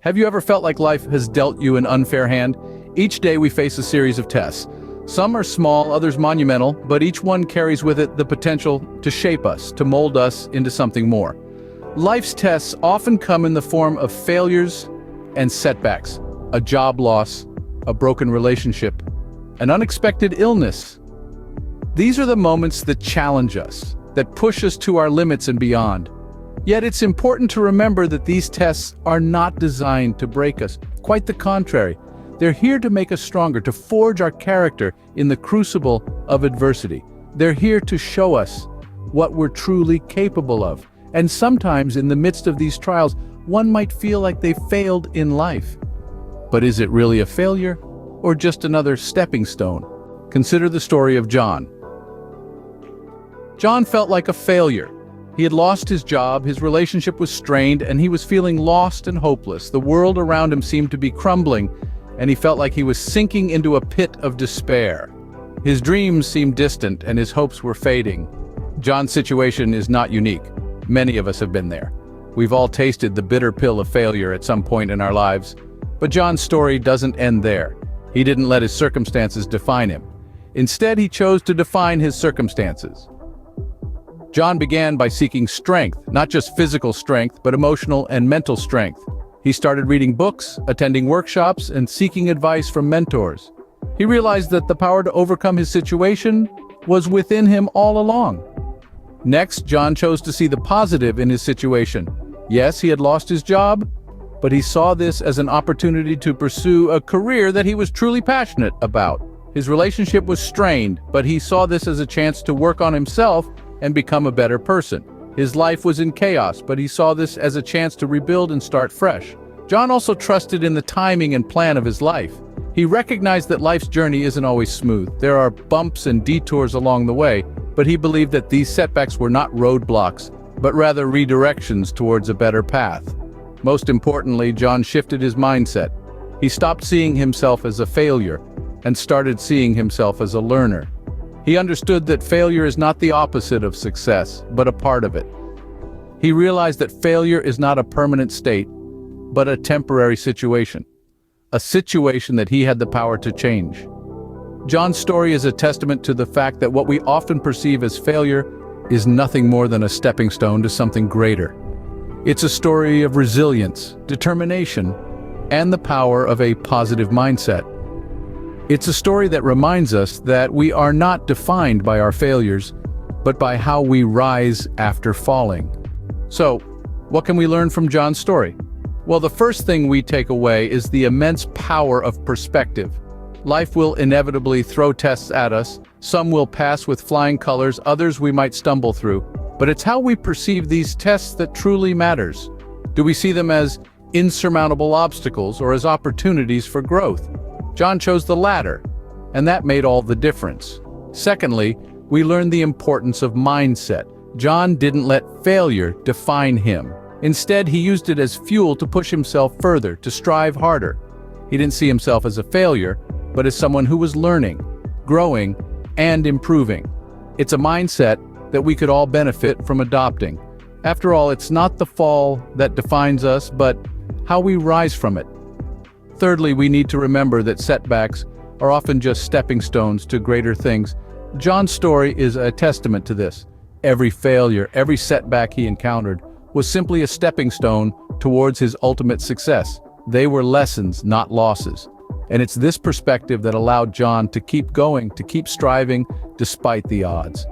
Have you ever felt like life has dealt you an unfair hand? Each day we face a series of tests. Some are small, others monumental, but each one carries with it the potential to shape us, to mold us into something more. Life's tests often come in the form of failures and setbacks, a job loss, a broken relationship, an unexpected illness. These are the moments that challenge us, that push us to our limits and beyond. Yet it's important to remember that these tests are not designed to break us. Quite the contrary. They're here to make us stronger, to forge our character in the crucible of adversity. They're here to show us what we're truly capable of. And sometimes in the midst of these trials, one might feel like they failed in life. But is it really a failure or just another stepping stone? Consider the story of John. John felt like a failure. He had lost his job, his relationship was strained, and he was feeling lost and hopeless. The world around him seemed to be crumbling, and he felt like he was sinking into a pit of despair. His dreams seemed distant, and his hopes were fading. John's situation is not unique. Many of us have been there. We've all tasted the bitter pill of failure at some point in our lives. But John's story doesn't end there. He didn't let his circumstances define him. Instead, he chose to define his circumstances. John began by seeking strength, not just physical strength, but emotional and mental strength. He started reading books, attending workshops, and seeking advice from mentors. He realized that the power to overcome his situation was within him all along. Next, John chose to see the positive in his situation. Yes, he had lost his job, but he saw this as an opportunity to pursue a career that he was truly passionate about. His relationship was strained, but he saw this as a chance to work on himself and become a better person. His life was in chaos, but he saw this as a chance to rebuild and start fresh. John also trusted in the timing and plan of his life. He recognized that life's journey isn't always smooth. There are bumps and detours along the way, but he believed that these setbacks were not roadblocks, but rather redirections towards a better path. Most importantly, John shifted his mindset. He stopped seeing himself as a failure and started seeing himself as a learner. He understood that failure is not the opposite of success, but a part of it. He realized that failure is not a permanent state, but a temporary situation. A situation that he had the power to change. John's story is a testament to the fact that what we often perceive as failure is nothing more than a stepping stone to something greater. It's a story of resilience, determination, and the power of a positive mindset. It's a story that reminds us that we are not defined by our failures, but by how we rise after falling. So, what can we learn from John's story? Well, the first thing we take away is the immense power of perspective. Life will inevitably throw tests at us. Some will pass with flying colors, others we might stumble through. But it's how we perceive these tests that truly matters. Do we see them as insurmountable obstacles or as opportunities for growth? John chose the latter, and that made all the difference. Secondly, we learned the importance of mindset. John didn't let failure define him. Instead, he used it as fuel to push himself further, to strive harder. He didn't see himself as a failure, but as someone who was learning, growing, and improving. It's a mindset that we could all benefit from adopting. After all, it's not the fall that defines us, but how we rise from it. Thirdly, we need to remember that setbacks are often just stepping stones to greater things. John's story is a testament to this. Every failure, every setback he encountered was simply a stepping stone towards his ultimate success. They were lessons, not losses. And it's this perspective that allowed John to keep going, to keep striving despite the odds.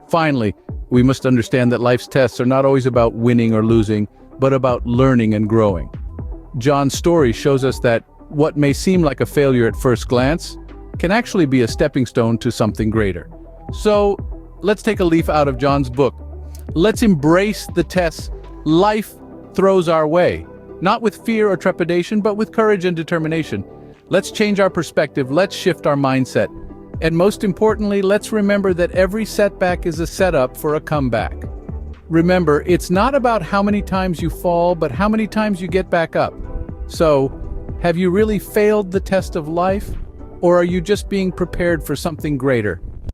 Finally, we must understand that life's tests are not always about winning or losing, but about learning and growing. John's story shows us that what may seem like a failure at first glance can actually be a stepping stone to something greater. So, let's take a leaf out of John's book. Let's embrace the tests life throws our way, not with fear or trepidation, but with courage and determination. Let's change our perspective, let's shift our mindset, and most importantly, let's remember that every setback is a setup for a comeback. Remember, it's not about how many times you fall, but how many times you get back up. So, have you really failed the test of life? Or are you just being prepared for something greater?